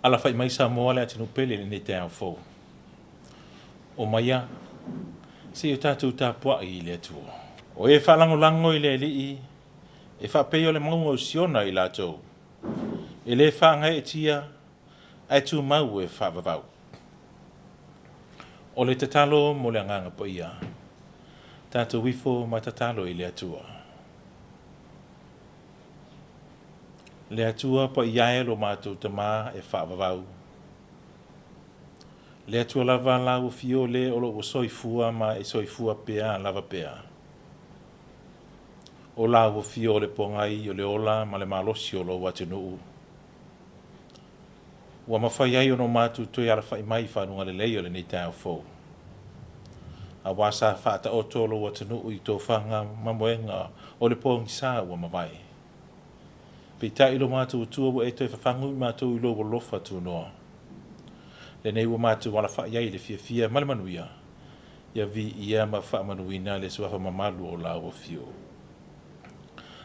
Ala fai mai Samoa le atinu pele le Taeao fou. O maia, se o tātou Tapuaiga i le atua. O e whalangolango i le alii, e whapeo le maunga o siona i lātou. E le whanga e tia, ai tu mau e whavavau. O le tatalo mo le anganga po ia, tātou wifo ma tatalo i le atua. Le atua pa iae lo mātou tamā e whaavavau. Le atua lava lau fio le o lo soifua ma e soifua pea lava pea. O lau fio le pongai o le ola ma le malosi o lo watunuu. Ua mawhai ai o no mātou toi ala whai mai whanunga le leo le ni Taeao fou. A wasa whaata o tolo watunuu i tō whanga mamoenga o le pongi sā ua mawai. Pita ilo mātou tua wa e toi whawhangu i mātou ilo wa lofa tu noa. Le nei wa mātou wala wha iai le fia male manuia. Ia vi ia ma wha manuina le suafa mamalu o la o fio.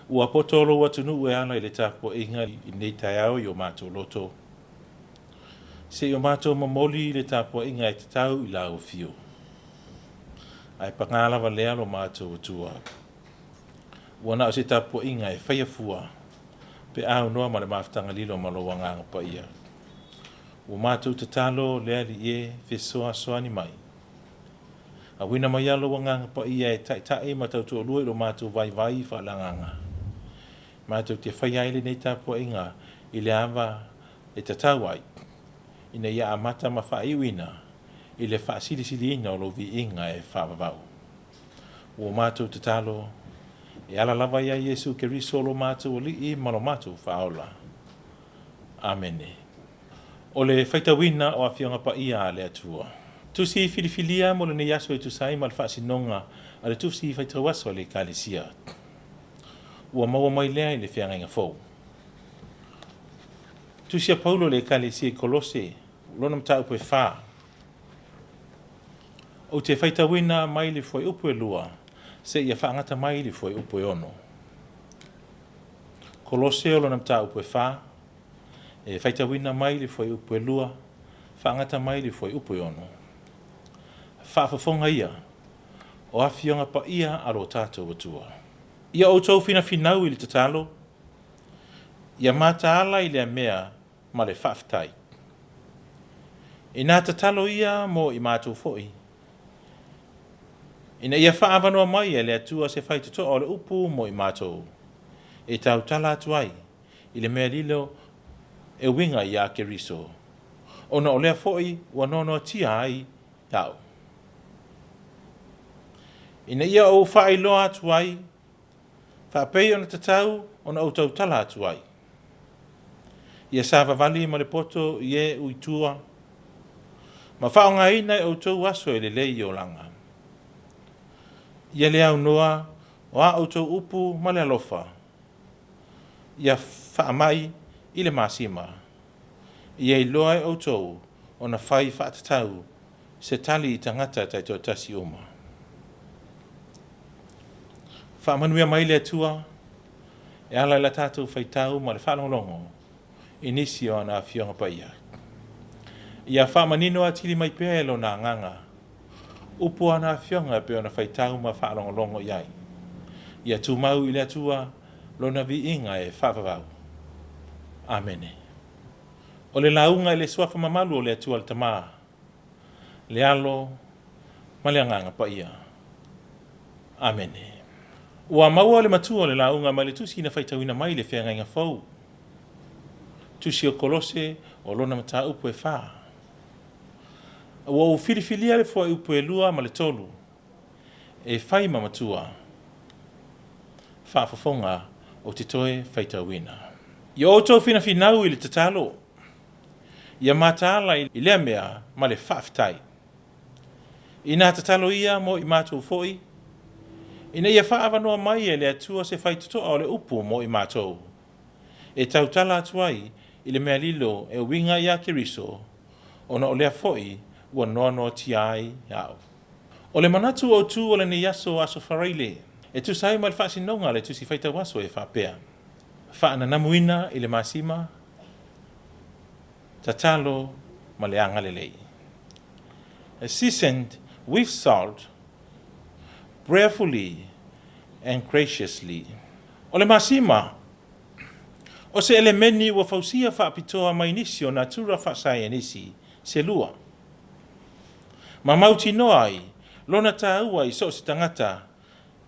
Ua potolo wa tunu e ana i le tāpua inga i nei Taeao i o mātou loto. Se i o mātou mamoli i le tāpua inga i te tau i la o fio. Ai pangala wa lea lo mātou tua. Ua na o se tāpua inga e whaia fua. Pe au noa ma le mawhtanga lilo ma lo wanganga pa ia. Ua mātou te talo lea li e whesoa soani mai. A wina mai alo wanganga pa ia e tai ma tau tu olua ilo mātou vai whalanganga. Mātou te whai aile nei tāpua inga i le awa e tatau ai. Ina ia amata ma wha iwina i le wha sili ina o lo vi inga e whavavau. Ua mātou te talo e ala lava ia Yesu ke risolo mātou o li i malo mātou whaola. Amene. O le whaitawina o awhionga pa ia le atua. Tusi filifilia mo le ne yaso e tusai mal whaasinonga a le tusi whaitawaso le kālesia. Ua maua mai lea i le whiangainga fau. Tusi a Paulo le kālesia kolose, lona mta upo e wha. O te whaitawina mai le fwai upo e lua, se ia whaangata mai li fwoi upo e ono. Kolose o lona mta upo e wha, e whaitawina mai li fwoi upo e lua, whaangata mai li fwoi upo e ono. Whaafafonga ia, o awhionga pa ia alo tātou atua. Ia o tau whina whinau i li tatalo, ia mata ala i lea mea ma le whaaftai. I nā tatalo ia mo i mātou foi. Ina ia whaavanoa mai e le atua se whaituto o le upu mo i mātou. E tau tala atuai, i le mea lilo e winga i a ke riso. Ona o lea foi ua nono tia ai tau. Ina ia o whaailoa atuai, whaapei ona tatau ona o tau tala atuai. Ia sa vavali ma le poto i e uitua, ma whaonga ina e o tau aso e le lei o langa. Ia le au noa o a autou upu ma le alofa. Ia whaamai i le masima. Ia i loa e autou o na whai whaatatau se tali i tangata taito tasi uma. Whaamanuia mai le atua e ala la tātou whaitau ma le whalongolongo i nisi o ana whionga paia. Ia whaamanino atili mai pēe lo na nganga. Upu ana whionga pe ona whaitau ma whaalongolongo iai. Ia tūmau i le atua lo na vi inga e whaavavau. Amene. O le launga i le suafa mamalu o le atua le tamā. Le alo ma le anganga pa ia. Amene. Ua maua le matua le launga ma le tusi na whaitauina mai le whiangainga fau. Tusi o kolose o lona mata upu e whaa. Ua o filifilia le fua upu e lua ma le tolu. E whai mamatua. Whaafafonga o te toe whaitauina. I o tau whina whinau i le tatalo. Ia matala I lea mea ma le whaafitai. Ina tatalo ia mo I mātou foi. Ina ia whaavanoa mai e le atua se whaitutoa o le upu mo I mātou. E tautala atuai I le mea lilo e winga ia kiriso ona o lea foi ua noanoa tiai au. O le manatu o tu o le ni yaso aso Faraile. E tu sai ma le whaasinonga le tu si whaita waso e whaapea. Whaana namuina I le masima. Tatalo ma le anga lelei. Seasoned with salt, prayerfully and graciously. O le masima, o se elemeni ua fausia whaapitoa mai nisi o natura whaasai nisi, se lua. Ma mauti noa ai, lona tāua I so se tangata,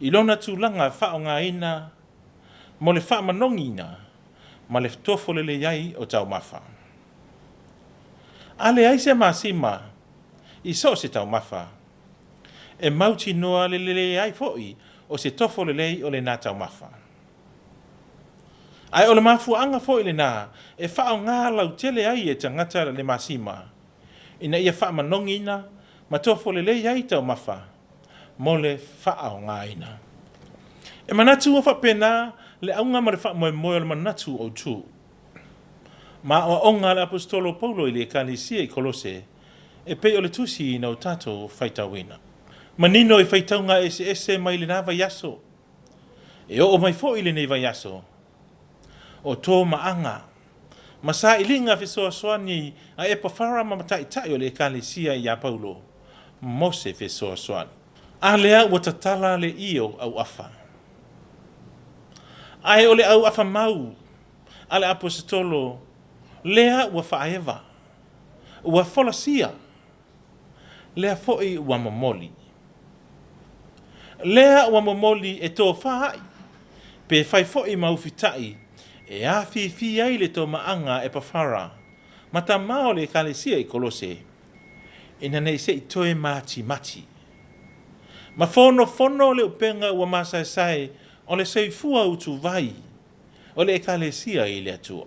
I lona tūlanga whao ngā ina, mo le wha manongina, ma le tofo le iai o tau mafa. Ale ai se masima, I so se tau mafa, e mauti noa le ai foi o se tofo le lei o le nā tau mafa. Ai o le mafuanga foi le nā, e whao ngā lau tele ai e tangata le masima, ina ia wha manongina, ma tofo le lei ai tau mafa, mo le whao ngā ina. E manatu o whapena, le aunga ma le wha moe moe o le manatu o tū. Ma o onga le apostolo Paulo I le kalisia I kolose, e pei o le tusi I nau tato whaitawina. Manino I whaitaunga ese mai le nā vaiaso. E o mai fo I le nei vaiaso. O tō maanga. Ma sa ilinga fesoa soani a e pawhara ma matai o le kalisia I a Paulo. Mose fesoa soani. A lea ua tatala le io au afa. Ai o le au afa mau. A le apostolo lea ua whaeva. Ua folasia. Lea foi ua momoli. Lea ua momoli e tō whahai. Pe whai foi maufitai. E a fi ai le tō maanga e pawhara. Mata mao le kalesia I kolose. Ina nei se I toe mati. Ma fono le upenga ua masai o le seifua utu vai. O le kalesia I le atua.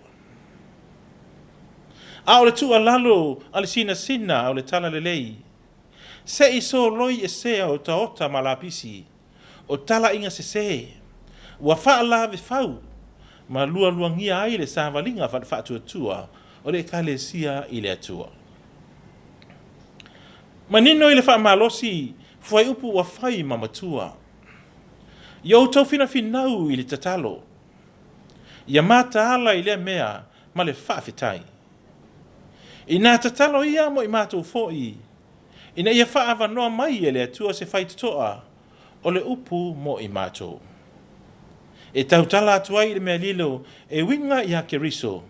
A o le tua lalo a le sina o le tala le lei. Se I so loi e sea o taota malapisi. O tala inga se. Ua wha la ve fau. Ma luangia ai le savalinga whaatua o le kalesia I le atua. Manino I le wha malosi fuai upu wa whai mamatua. Iau tau finau I le tatalo. Ia mata ala I le mea ma le whaafitai. Ina tatalo ia mo I mātou foi. Ina ia whaava noa mai e le atua se whaitutoa o le upu mo I mātou. E tautala atuai le mea lilo e winga I hake riso.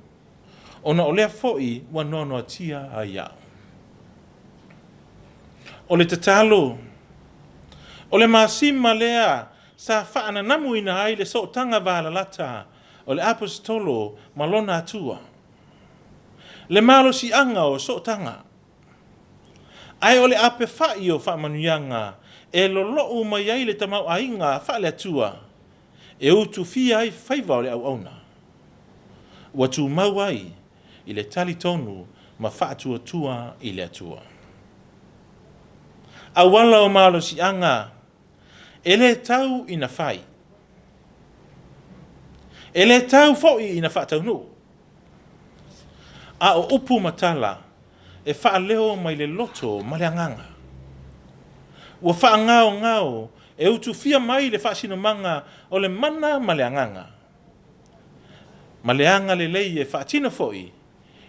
Ona o lea foi wa nono atia a ia. O le tatalo. O le masima lea sa whaana namu ina ai le so tanga valalata o le apostolo malona atua. Le malo si anga o so tanga. Ai o le ape whai o whaamanuianga e lolo mai ai le tamau ainga wha le atua. E utu fia ai whaiva o le au auna. Ua tu mau ai I le tali tonu ma whaatua tua I le atua. Awala o malo si anga e le tau ina whai. E le tau foi ina whaatau nu. A o upu matala e whaaleo mai le loto ma le anganga. Ua whaangao e utu fia mai le whaasinomanga o le mana ma le anganga. Ma le anga le lei e whaatina foi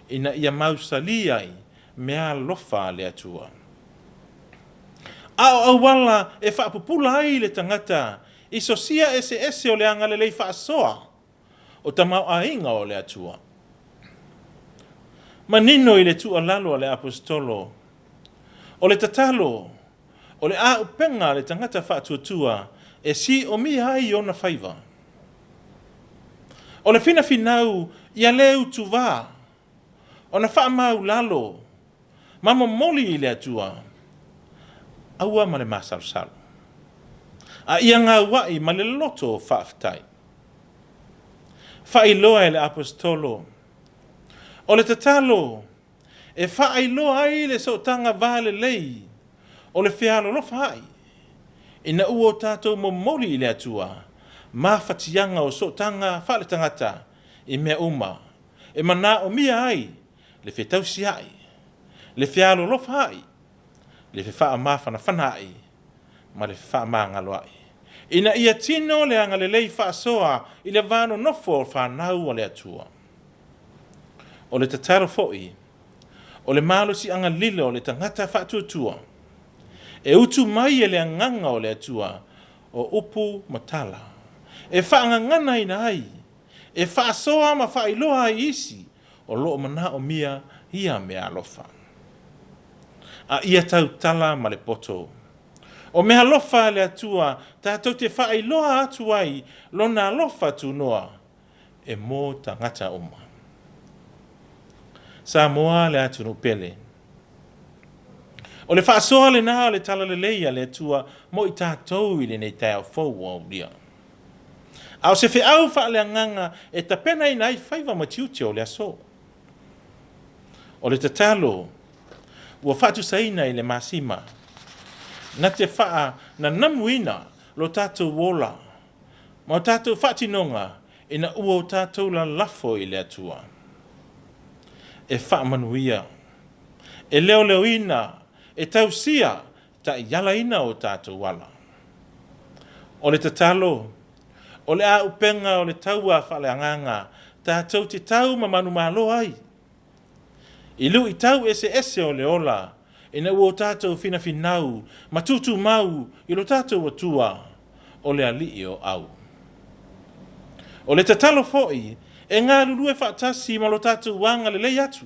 ina ia mausali ai mea lofa le atua. Au wala e whaapupula ai le tangata I sosia ese o le anga le lei whaasoa o tamau ainga o le atua. Manino I le tua lalo a le apostolo. O le tatalo. O le a upenga le tangata whaatuatua e si o mi ai ona whaiva. O le finau ia leu tuva. O na whaamau lalo. Mamo moli I le atua. Aua ma le masarsalo. A ia ngā wai ma le loto whaafitai. Whailoa e le apostolo. O le tatalo, e whaailoa ai le so tanga vale lei, o le whialo lofa hai. Ina ua o tātou momoli i le atua, ma whatianga o so tanga whale tangata, i mea uma, e mana o mia ai, le whetausi ai, le whialo lofa ai, le whewha ma whana ai, ma le whewha ma ngalo ai. Ina ia tino le anga le lei whaasoa i le vano nofo o whanau o le atua. O le tataro foi, o le malo si anga lilo o le tangata whaatuatua, e utu mai e le anganga o le atua, o upu matala. E whaangangana ina ai, e whaasoa ma whaailoa i isi, o loo mana o mia ia mea alofa. A ia tau tala ma le poto. O mea alofa le atua, tātou te whaailoa atu ai, lona alofa tu noa, e mō tangata uma. Samoa le atu no pele. O le whaasoa le nā o le tala le leia le atua, mo i tātou i le nei Taeao fau au lia. Au se whiau wha le anganga e tapena i nai whaiva matiutia o le aso. O le tatalo, ua whatu saina i le masima, na te wha na namuina lo tātou wola, ma o tātou whatinonga ina ua o tātou la lafo i le atua. E wha manuia, e leo ina, e tausia ta yala ina o tātou wala. O le tatalo, o le a upenga o le taua whale anganga, tātou te tau ma manu malo ai. Ilu i tau ese o le ola, ina ua o tātou fina finau, matutu mau, i lo tātou atua, o le ali o au. O le tatalo foi, e ngā lulue whaatasi ma lo tātou wanga le lei atu.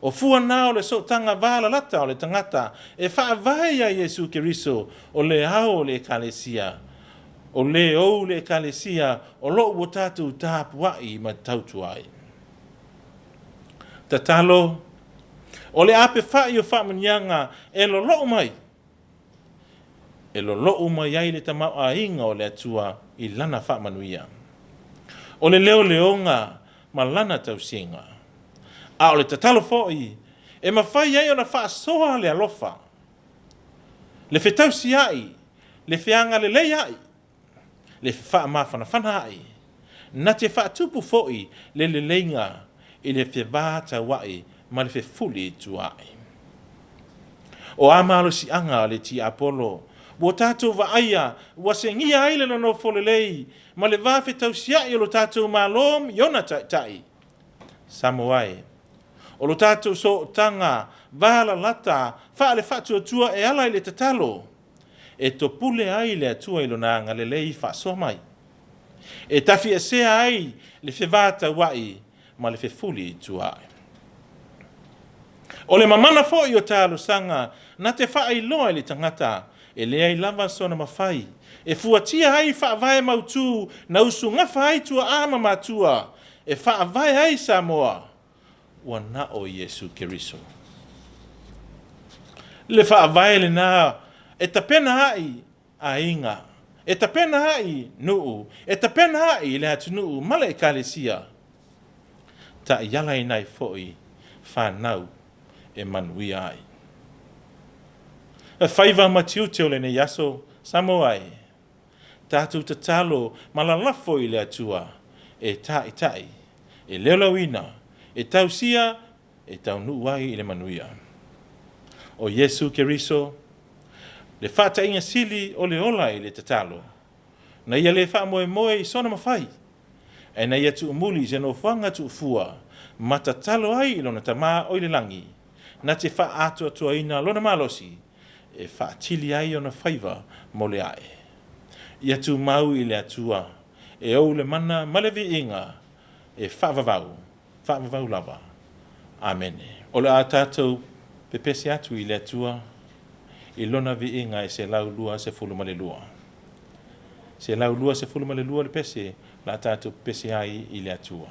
O fua nā o le so tanga vala lata o le tangata, e whaavai a Yesu Keriso, o le ao le kalesia, o le ou le kalesia, o lo o tātou tāpuai ma tautu ai. Tatalo, o le ape whai o whamanianga, e lo mai. E lo mai ai le tamau a inga o le atua i lana whamanuia. O le leonga, ma lana tausinga. A o le tatalo foi, e mawhai ai o na whaasoa le alofa. Le whetausi ai, le whianga le lei ai, le wha mawhana ai, na te whaatupu foi le leinga i le whiwata wai ma le whefuli tu ai. O amalo si anga le ti Apollo, wo tātou wa aia, wa se ngia ai le no folelei, ma le wa whetausi ai o lo tātou malom iona tai. Samoae. O lo tātou so tanga, vala lata, wha le whatu atua e ala i le tatalo. E to pule ai le atua i lo nanga le lei wha so mai. E tafi e sea ai le whewata wai, ma le whefuli tu ai. O le mamana fo i o tālo sanga, na te wha i loa i le tangata, e lea i lava sona mawhai. E fuatia ai wha vai mautu, na usu ngafa ai tua ama matua, e wha vai ai Samoa. Ua na o Yesu Keriso. Le wha vai le nā, e tapena hai a inga, e tapena hai nuu, e tapena hai le hatu nuu, mala e kalesia. Ta yala i nai foi, whanau e manui ai. E whaiva matiute o le ne yaso, Samoae, tātou tatalo malalafo i le atua, e tai, e leolawina, e tausia, e tau nuai i le manuia. O Yesu Keriso, le whata inga sili o le ola i le tatalo, na ia le wha moe i sona mawhai, e na ia tu umuli se no whanga tu ufua, matatalo ai i lona tamā o i le langi, na te wha atua ina lona malosi, e wha tili ai o na whaiva mo le ae. Ia tu mau i le atua, e au le mana malevi inga, e whaavavau lava. Amene. O le a tātou pepesi atu i le atua, i lona vi inga e se lau lua se fulu male lua. Se lau lua se fulu male lua le pese, la tātou pepesi ai i le atua.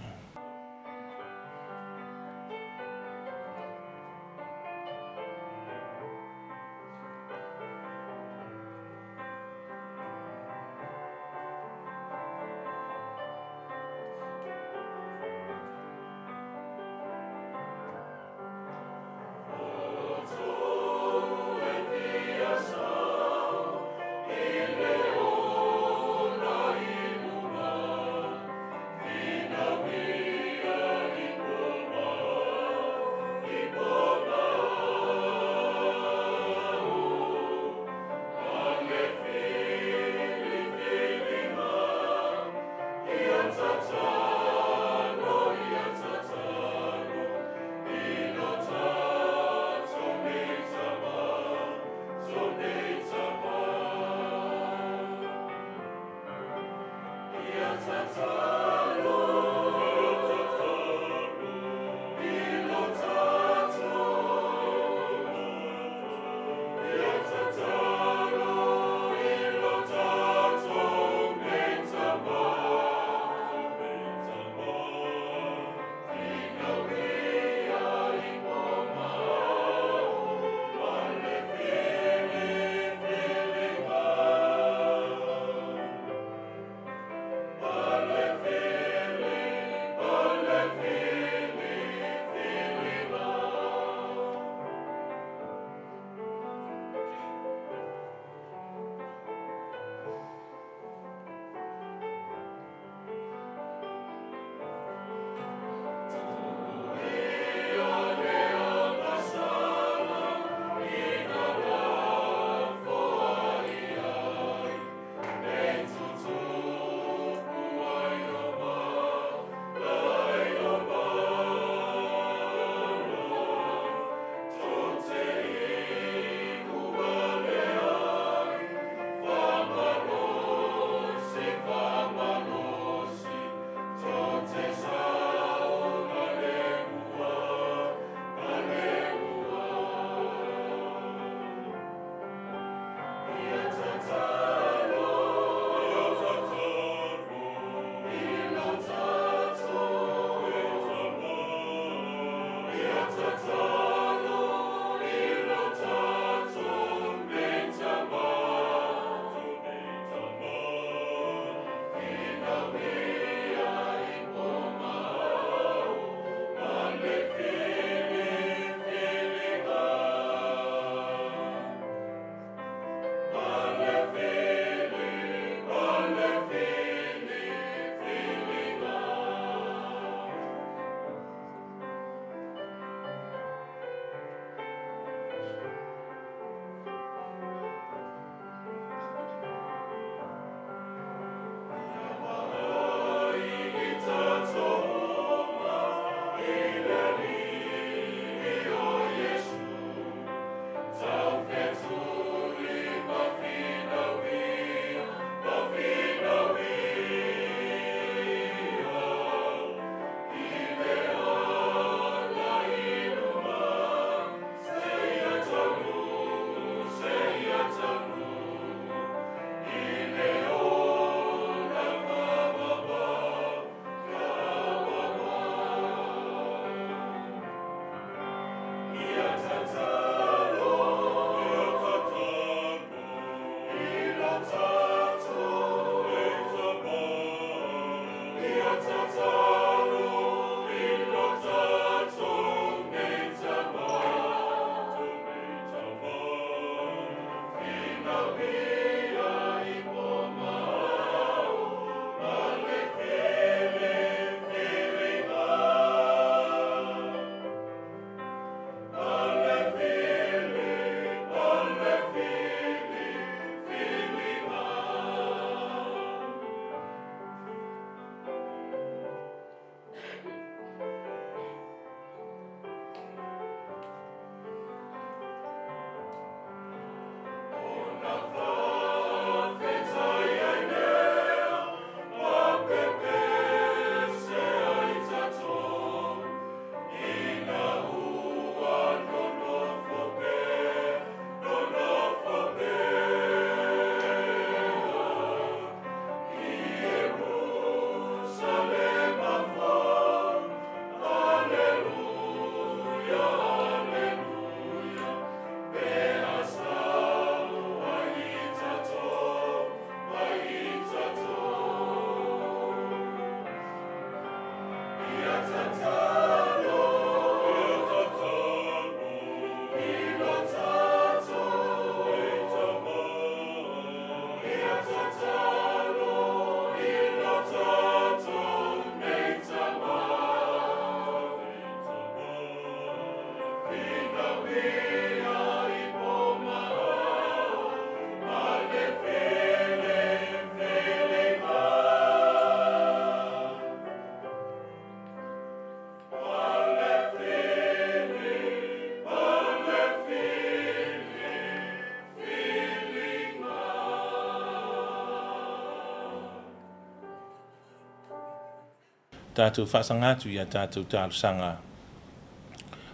tātou whaasangatu ia tātou tālu sanga.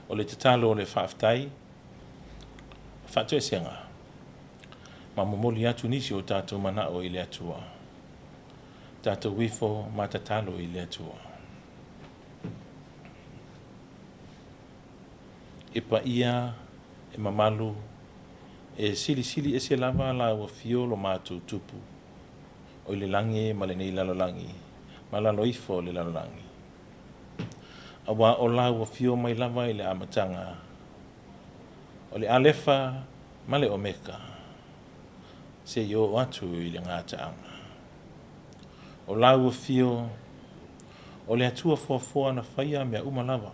O le te talo o le whaaftai, whaatue senga. Ma momoli atu nisi o tātou mana o ile atua. Tātou wifo matatalo ile atua. E pa ia, e mamalu, e sili e se lava la ua fio lo mātou tupu. O ile langi ma le nei lalolangi, ma laloifo le lalolangi. Awa o la ua fio mai lava i le amatanga. O le alefa ma le omeka. Se yo atu i le ngātaanga. O la ua fio, o le atua foa na whaia mea umalava.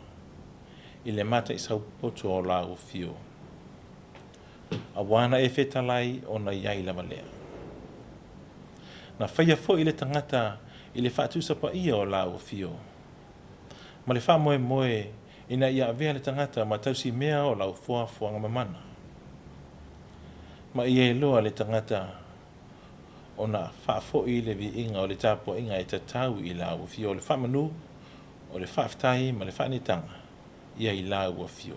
I le mata i saupoto o la ua fio. Awana e fetalai o na iai lava lea. Na whaia fo i le tangata i le whaatusa pa ia o la ua fio. Ma le wha moe ina ia avea le tangata ma tausi mea o lau foa mamana. Ma ia e loa le tangata o na wha fo i le vi inga o le tāpua inga e tatau i la ua fio o le wha manu o le wha aftai ma le wha nitanga ia i la ua fio.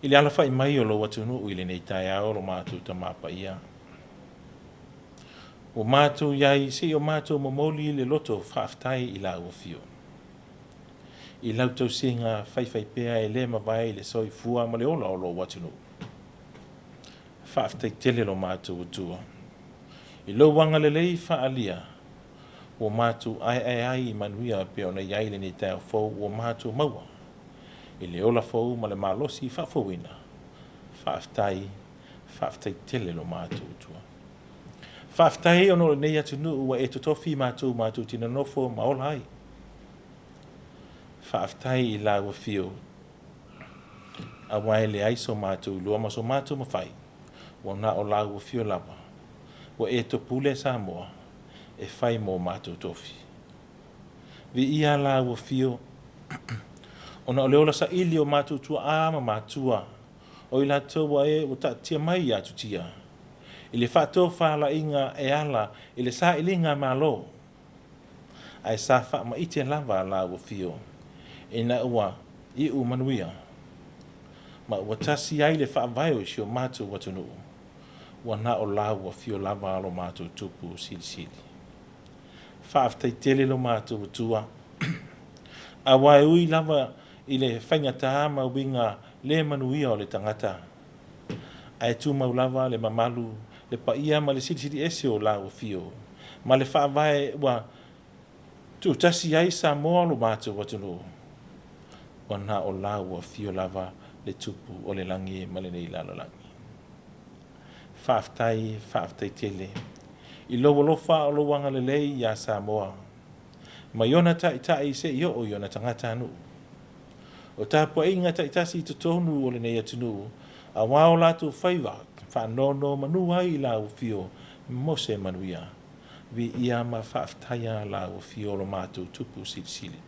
I le ala wha i mai o lo watunu i le nei Taeao lo mātou ta mapa ia. O mātou iai se o mātou momoli le loto wha aftai i la ua fio. I lau tau singa whai pea e le mawai le soi fua ma le ola o lo watunu. Whaaftai tele lo mātou utua. I lo wanga le lei wha alia. O mātou ai i manuia pe o na iai le ni tau fau o mātou maua. I le ola fau ma le malosi whaafauina. Whaaftai tele lo mātou utua. Whaaftai ono le nei atunu ua e totofi mātou tina nofo ma ola ai. Whaaftai i la ua fio. A wai le aiso mātou lua ma so mātou mawhai. Wa na o la ua fio lava. Wa e to pule Samoa. E whai mō mātou tofi. Vi ia la ua fio. Ona o leola sa ili o mātou tua ama mātua. O i la tōua e o ta tia mai atu tia. I le whātou whala inga e ala. I le sa ilinga malo. Ai sa wha ma ite lava la ua fio. E na ua i u manuia. Ma ua tasi ai le wha vai o si o mātou watunu. Ua na o la ua fio lava alo mātou tupu sili. Whaaftai tele lo mātou tua. A wai ui lava i le whaingata ma winga le manuia o le tangata. Ai tu mau lava le mamalu, le paia ma le sili ese o la ua fio. Ma le wha vai ua tu tasi ai Samoa lo mātou watunu. Wana o la ua fio lava le tupu o le langi ma le nei lalo langi. Whaaftai tele. I loa lofa o lo wanga le lei ia Samoa. Ma iona tai se io o iona tangata anu. O Tapuaiga taitasi i totonu o le nei atunu. A wao latu whaiwa. Whanono manu ai la u fio. Mose manuia. Vi ia ma whaaftaia la u fio lo mātou tupu sili.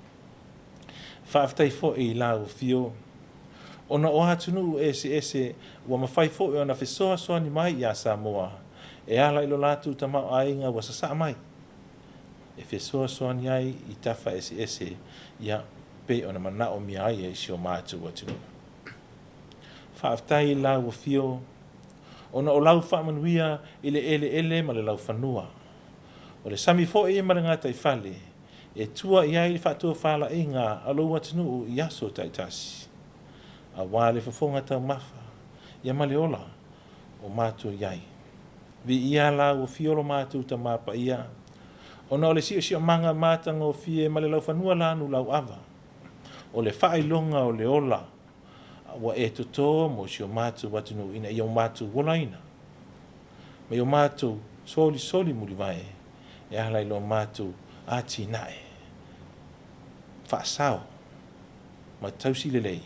Whaaftai fo i la u fio. Ona o hatunu ese ua mawhai fo i ona whesoa soa ni mai ia Samoa. E ala ilo latu tamau ainga wa sasa mai. E whesoa soa ni ai i tafa ese ia pe ona mana o mi ai e si o mātou atunu. Whaaftai la u fio. Ona o lau whaamanuia i le ele ma le lau whanua. O le sami fo e ma le ngā tai whale. E tua i ai whātua whala inga alo atunu i aso taitasi. A wale whafonga tau mafa. Ia male ola o mātua iai. Vi ia la o fiolo mātua ta mapa ia. Ona o le si o manga mātanga o fie male lau whanua lanu lau ava. O le whailonga o le ola. Wa e toto mo si o mātua watunu ina i o mātua wolaina. Me o mātua soli muri vai. E ala ilo mātua ati nae. Whaasao. Ma tausi lelei.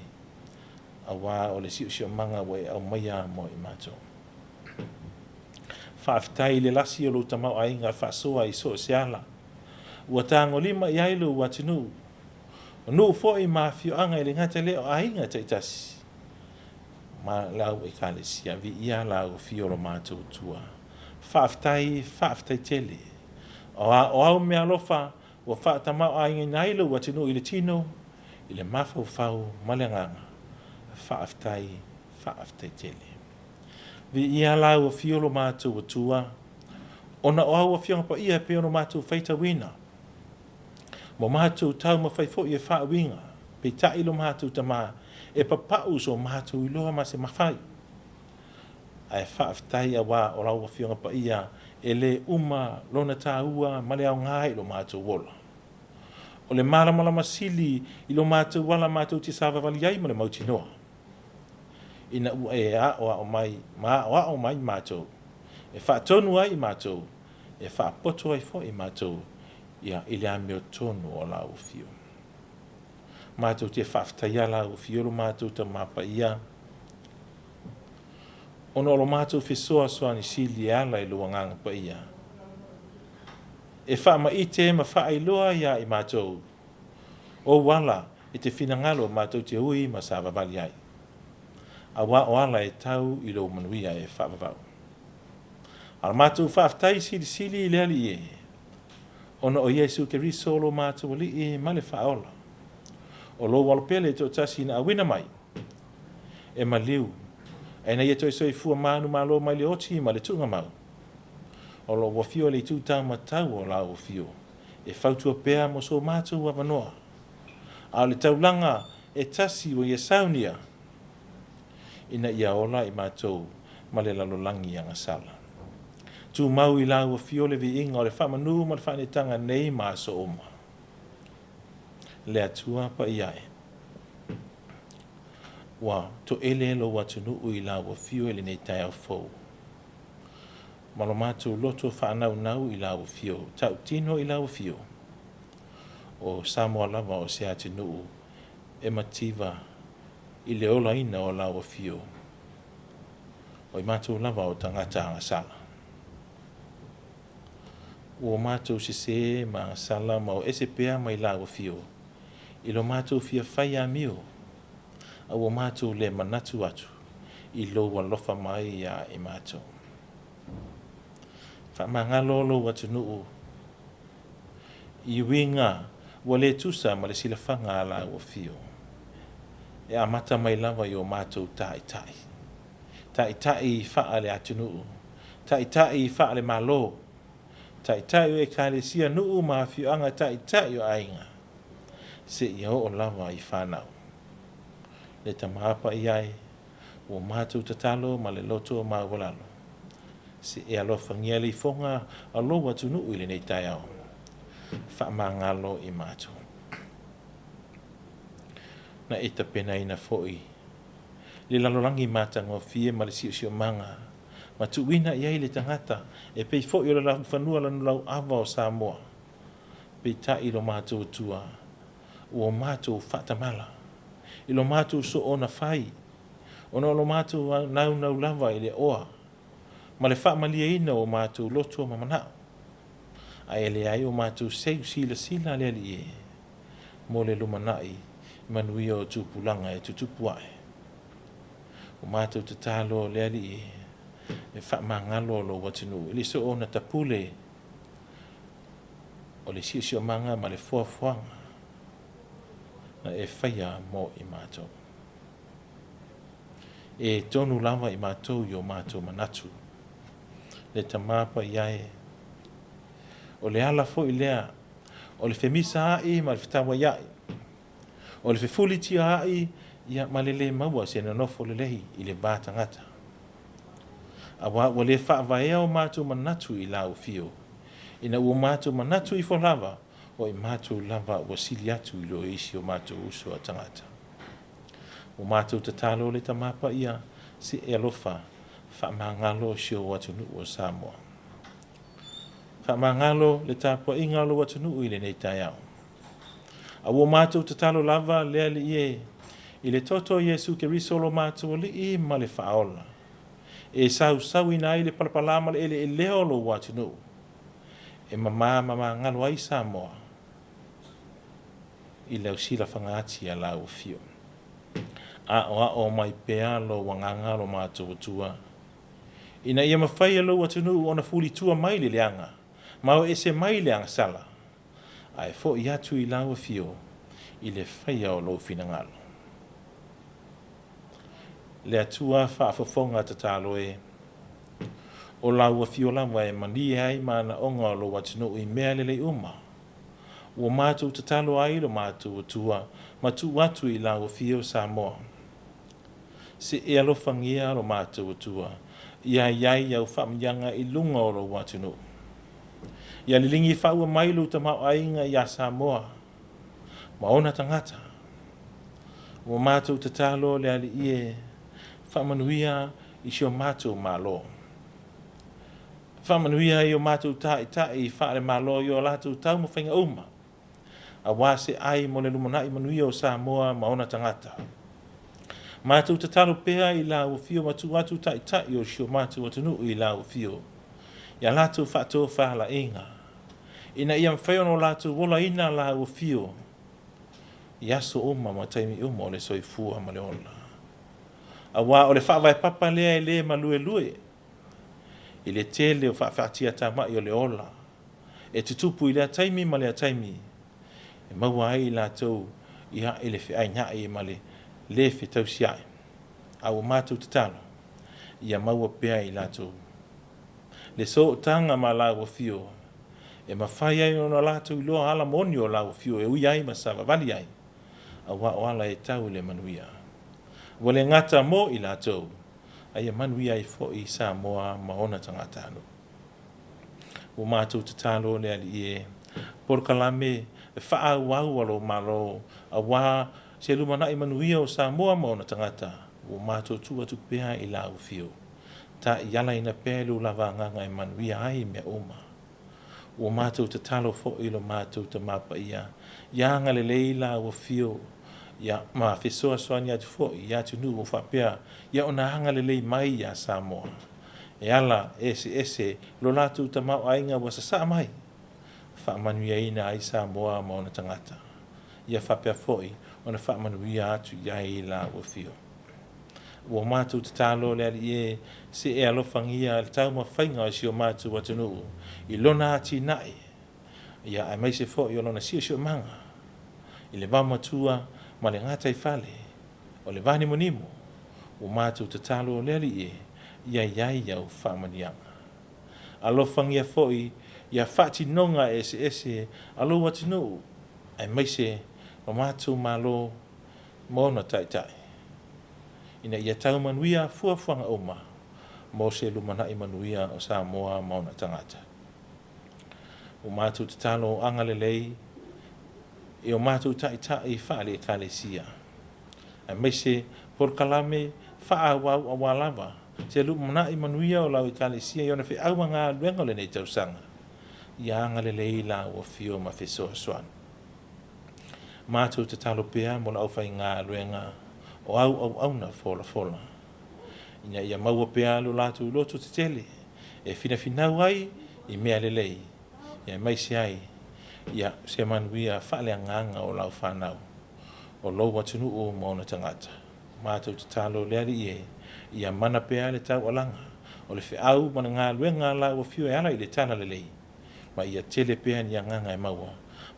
A wā o le si o manga wa e au maia mo i mātua. Whaaftai le lasi o lo tamau ainga whaasoa i so se ala. Ua tāngo lima i ailu watunu. O nuu fo i mawhio anga i le ngata leo ainga taitasi. Ma lau e kale sia vi ia lau fio lo mātou tua. Whaaftai tele. O au mea lofa ua whaatamau a inga nailo ua tino i le tino, i le mawhau maleanganga, whaaftai tele. Vi ia la ua fiolo mātou atua, ona o au a fionga pa ia pe ono mātou whaita wina. Mo mātou tau ma whaifo i e whaawinga, pe ta ilo mātou tama, e papau so mātou iloa ma se mawhai. Ai whaaftai a wā o lau a fionga pa ia, e le uma lona tā ua male au ngai lo mātou wola. O le malamalama sili i lo mātou wala mātou ti sāwa wali ai ma le mauti noa. Ina ua e a o mai, o mai mātou. E whaatonu ai mātou, e whaapoto ai fo i mātou, ia i le ameo tonu o lau fio. Mātou te whaaftai a lau fio lo mātou ta mapa ia. Ono lo mātou fesoa soa ni sili ala i luanganga pa ia. E whaama i te ma whaailoa ia i mātou. O wala, e te whinangalo mātou te hui ma sa wawali ai. A wā o ala e tau i lo manuia e whaavavau. Al mātou whaaftai sili i leali e. Ono o Yesu ke risolo mātou li e male whaola. O lo walopele to tasi na awina mai. E maliu. E na ieto e soi fua manu malo mai le oti ma le tunga mau. O lo wafio le tūtau matau o lau fio. E whautua pēa mo so mātou wa wanoa. A le taulanga e tasi o ia saunia. Ina ia ola i mātou ma le lalolangi anga sala. Tu mau i lau o fio le vi inga o le whamanu ma le whanetanga nei ma so oma. Le atua pa iai. Wa to ele lo watu nuu i lau o fio ele nei Taeao fou. Malo mātou loto whanau nau i lau o fio. Tau tino i lau o fio. O Samoa lava o se ate nuu e mativa i le ola ina o lau o fio. O i mātou lava o tangata anga sala. O mātou se ma sala ma o ese pea mai lau o fio. I lo mātou fia whai a mio. A o mātou le manatu atu. I lo walofa mai a i mātou. Whamangalo lo watu nuu. I winga wale tusa ma le silafanga ala o fio. E a mata mai lava i o mātou tai. Tai wha le atu nuu. Tai wha le malo. Tai o e kale sia nuu ma fioanga tai o ainga. Se i o lava i whanau. Le tamapa i ai. O mātou tatalo ma le loto ma walalo. Se e alofa ngia le fonga alo watu nuu i le nei Taeao. Whamangalo i mātou. Na ita pena ina foi. Le lalolangi mātanga o fie ma le sio manga. Ma tuwina iai le tangata. E pei foi o la whanua lanu lau awa o Samoa. Pei ta ilo mātou tua. O mātou whatamala. Ilo mātou so ona whai. Ono lo mātou nau lava i le oa. Ma le whaamalia ina o mātou loto mamanao. A ele ai o mātou seu sila le ali e. Mo le lumanai. Manuia o tupulanga e tutupu ai. O mātou te talo le ali e. E whaamangalo lo watinu. Ili so ona tapule. O le sio manga ma le fuafuanga. Na e whaia mo i mātou. E tonu lava i mātou i o mātou manatu. Le tamapa iae. O le ala fo i lea. O le femisa ai ma le fitawa iai. O le fefuli tia ai ia malele maua se nanofo le lehi i le bātangata. A wa le whaavaea o mātou manatu i lau fio. Ina ua mātou manatu i fo lava o i mātou lava o sili atu i lo isi o mātou uso a tangata. O mātou tatalo le tamapa ia se e alofa whamangalo sio watunu o Samoa. Whamangalo le Tapuaiga lo watunu i le nei Taeao. A ua mātou tatalo lava lea li ie i le toto Yesu ke risolo mātou li i ma le whaola. E sau ina i le palapalama le ele e leo lo watunu. E mama ngalo ai Samoa. I leo sila whangaati a lau fio. A o mai pea lo wanganga lo mātou tua. Ina ia mawhai lo watunu o na fuli tua mai le leanga. Mau e se mai leanga sala. Ai fo I atu I lau fio I le whaia o lo fina ngalo. Le atua whaafafonga ta talo e o lau fio lama e mani ai mana onga lo watino I mea lele uma. Ua mātou ta talo ai lo mātou atua matu watu I lau fio Samoa. Se e alofangia lo mātou atua ia iai au whaamiyanga I lunga o lo watino. Ia lilingi whaua mailu ta mau ainga ia Samoa. Maona tangata. Ua mātou ta talo le ali ie whaamanuia I sio mātou malo. Whaamanuia I o mātou tai whaare malo I o lātou tau mo whainga uma. A wase ai mo le lumonai manuia o Samoa maona tangata. Mātou ta talo pea I la o fio matu watu tai o sio mātou atunu I la o fio. Ia lātou whaatou whaala inga. Ina ia mwhaiono lātou wola ina la o fio. Ia so uma ma taimi uma o le soifua ma le ona. A wā o le whaawai papa lea I le ma lue. I le tele o whaatia tamai o le ola. E tutupu I lea taimi ma lea taimi. E maua ai lātou ia I le whiai ngai ma le whitau siai. A o mātou te talo. Ia maua pea I lātou. Le so tanga ma la o fio. E mawhai ai o na lātou I loa ala moni o la o fio. E ui ai ma sawa vali ai. A wā o ala e tau le manuia. Wale ngata mo I lātou. Ai manuia I fo I Samoa maona tangata anu. O mātou te talo le ali e. Por kalame e wha wau alo malo. A wā se lumana I manuia o Samoa maona tangata. O mātou tua tu pea I la o fio. Ta iala ina pelu lava nganga I manuia ai mea oma. O mātou te talo fo I lo mātou te mapa ia. Ianga le leila o fio. Ia ma fesoa soani atu fo ia tu nu o whapea. Ia ona hanga le lei mai ia Samoa. E ala ese lo lātou te mau ainga wa sa mai. Whaamanuia ina ai Samoa maona tangata. Ia whapea foi ona whaamanuia atu ia I la o fio. Ua mātou te talo le ali e se e alofangia le tau mawhainga o sio mātou atunu. I lona ati nai. Ia ai mai se fo I lona sio manga. I le wamatua ma le ngata I whale. O le vani monimo. Ua mātou te talo le ali e ia iai au whamanianga. Alofangia fo ia whati nonga ese alo atunu. Ai mai se o mātou malo mona tai. Ina ia tau manuia fuafuanga oma. Mo se lumana I manuia o Samoa mauna tangata. O mātou te talo angalelei. E o mātou tai whaale kalesia. A mai se por kalame wha wau a walawa. Se lumana I manuia o lau I kalesia. Iona whi aua ngā luenga le nei tausanga. Ia angalelei la o fio ma fesoa soan. Mātou te talo pea mo la au whai ngā luenga. O au na fola. Ina ia maua pea lo lātou loto te tele. E finau ai I mea lelei. Ia mai se ai. Ia se manuia whaale nganga o lau whanau. O lo watunu o mauna tangata. Mātou te talo leari e. Ia mana pea le tau alanga. O le whiau mana ngā luenga la ua fio e ala I le tana lelei. Ma ia tele pea ni a nganga e maua.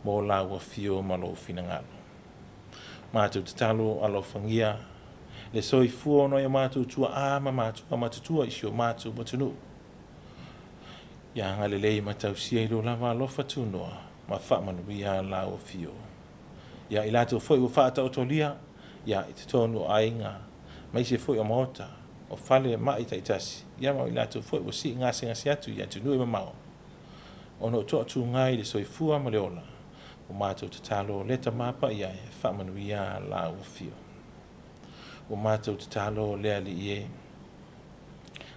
Mo la ua fio malo fina ngalo. Mātou te talo alofangia. Le soifua no ia mātou tua ama mātou matutua I sio mātou matunu. Ia ngalelei matau sia I lo lava alofa tunoa. Ma whaamanuia la o fio. Ia I lātou foi o whaata o tolia. Ia I te tonu o ainga. Mai se foi o maota. O whale mai taitasi. Ia mau I lātou foi o si ngasi atu. Ia tunu e mamao. Ono toa tu ngai le soifua ma le ola. O mātou te talo leta mapa ia e whaamanuia la o fio. O mātou te talo lea li ie.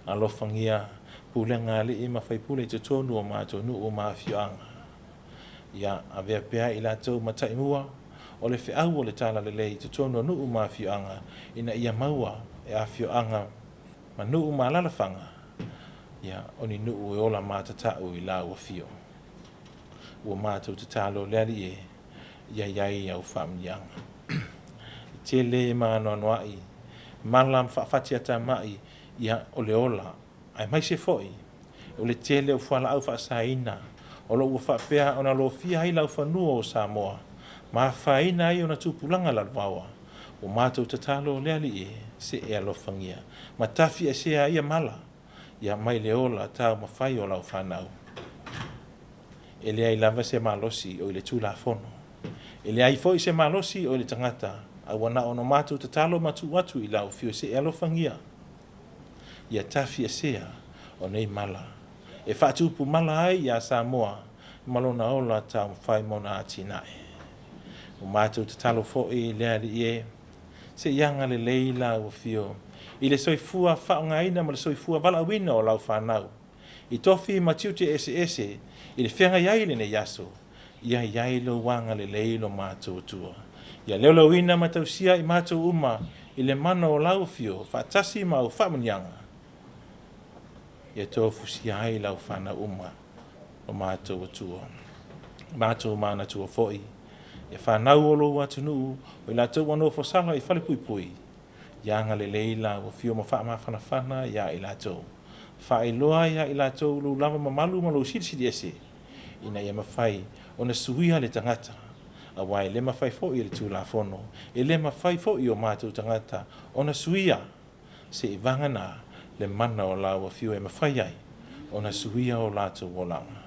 Alofangia pulenga li I mawhaipule te tonu o mātou nu o mawhioanga. Ia avea pea I lātou mataimua. O le whiau o le tala lelei te tonu o nu o mawhioanga. Ina ia maua e awhioanga ma nu o malalafanga. Ia oni nu o e ola mātatau I la o fio. Ua mātou te talo leari e ia iai au whaamnianga. I te le maano anuai, malam whaafatia ta mai ia o le ola, ai mai se foi, o le tele o whala au whaasaina, o o lo ua whapea o na lo fia hai lau whanua o Samoa, ma whaina ai o na tūpulanga lalwawa, o mātou tatalo lea li e, se e alofangia, ma tafi e sea ia mala, ia mai leola tau ma whai o lau whanau. E lea I lava se malosi o I le tūla fono. E lea I foi se malosi o le tangata, a wana o no mātou tatalo matu watu I lau fio se e alofangia. Ia tafi e sea o nei mala. E whaatupu mala ai ia Samoa, malona ola tau mwhai mona ati nae. O mātou tatalo fo e lea li e, se ianga le leila o fio. I le soifua whaongaina ma le soifua walawina o lau whanau. I tofi matiute ese, I le whenga iai le ne yaso. Ia iai lo wanga le leilo mātou tua. Ia leo wina matausia I mātou uma, I le mana o lau fio, whaatasi ma o whamanianga. Ia tofu si ai lau whana uma, o mātou tua. Mātou mana tua foi. Ia whanau o lo watunu, o I lātou wano fosala I whale pui pui. Ianga le leila o fio ma wha whana ia I lātou. Whaeloa ia I lātou lo lava mamalu ma lo siri ese. Ina ia mawhai o na suia le tangata. A wai le mawhai fo I le tūla fono. E le mawhai fo I o mātou tangata. O na suia se I vangana le mana o lawa fio e mawhai ai. O na suia o lātou o langa.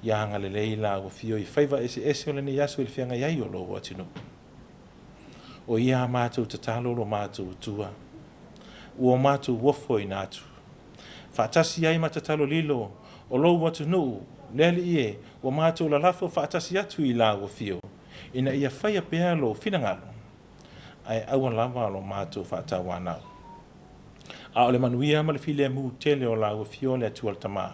Ianga le leila o fio I whaiva ese o le ne yaso I le whianga iai o lo watinu. O ia mātou tatalo lo mātou tua. Ua mātou wofo I nātu. Whaatasi ai matatalo lilo, o lo watunu, leli ie, ua mātou lalafo whaatasi atu I la o fio. Ina ia whaia pēa lo finangalo. Ai aua lava lo mātou whaatawanau. A o le manuia ma le file mu tele o la o fio le atu al tama.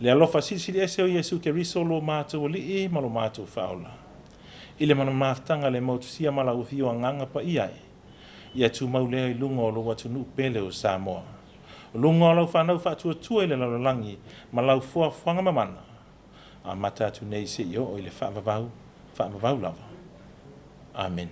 Le alofa sisiri ese o Yesu ke riso lo mātou o li ma lo mātou whaola. I le mana maftanga le mautusia ma la o fio anganga pa iai. Ia tu maulea I lunga o lo watunu pele o Samoa. Lunga o lau whanau whaatua tua I le lalalangi ma lau fua whanga mamana. A mata atu nei se I o le whaamavau lava. Amen.